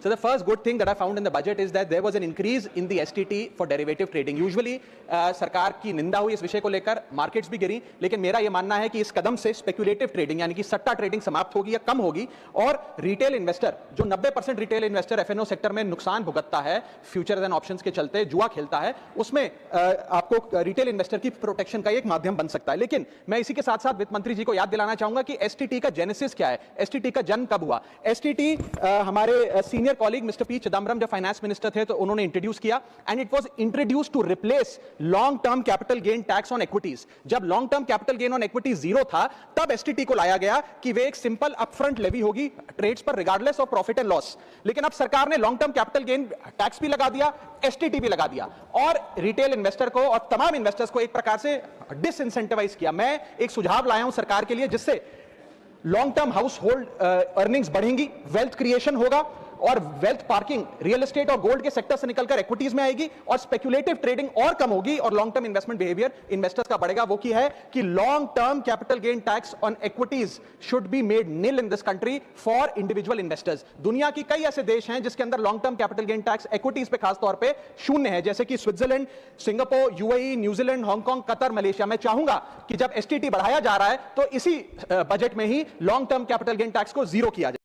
So the first good thing that I found in the budget is that there was an increase in the STT for derivative trading. Usually सरकार की निंदा हुई इस विषय को लेकर, मार्केट्स भी गिरी, लेकिन मेरा यह मानना है कि इस कदम से स्पेक्युलेटिव ट्रेडिंग यानी कि सट्टा ट्रेडिंग समाप्त होगी या कम होगी और रिटेल इन्वेस्टर जो 90% रिटेल इन्वेस्टर एफएनओ सेक्टर में नुकसान भुगतता है फ्यूचर्स एंड ऑप्शंस के चलते, जुआ खेलता है, उसमें आपको रिटेल इन्वेस्टर की प्रोटेक्शन का एक माध्यम बन सकता है। लेकिन मैं इसी के साथ साथ वित्त मंत्री जी को याद दिलाना चाहूंगा कि एसटीटी का जेनेसिस क्या है, एसटीटी का जन्म कब हुआ। एसटीटी हमारे senior colleague mister P Chidambaram जब फाइनेंस मिनिस्टर थे तो उन्होंने इंट्रोड्यूस किया and it was introduce to replace long term capital gain tax on equities. जब long term capital gain on equities zero था तब एसटीटी को लाया गया कि वे एक सिंपल अपफ्रंट लेवी होगी ट्रेड्स पर regardless of profit and loss. लेकिन अब सरकार ने long term capital gain tax भी लगा दिया, एसटीटी भी लगा दिया और रिटेल इन्वेस्टर को और तमाम इन्वेस्टर्स को एक प्रकार से डिसइंसेंटिवाइज किया। मैं एक सुझाव लाया हूं सरकार के लिए जिससे long term house hold earnings बढ़ेंगी, वेल्थ क्रिएशन होगा और वेल्थ पार्किंग रियल एस्टेट और गोल्ड के सेक्टर से निकलकर इक्विटीज में आएगी और स्पेक्युलेटिव ट्रेडिंग और कम होगी और long term investment behaviour investors का बढ़ेगा। वो की है कि long term capital gain tax on equities should be made nil in this country for individual investors. दुनिया की कई ऐसे देश हैं जिसके अंदर long term capital gain tax equities पे खास तौर पे शून्य है, जैसे कि Switzerland, Singapore, UAE, New Zealand, Hong Kong, Qatar, Malaysia. मैं चाहूंगा कि जब एसटीटी बढ़ाया जा रहा है तो इसी बजट में ही long term capital gain tax को जीरो किया जाए।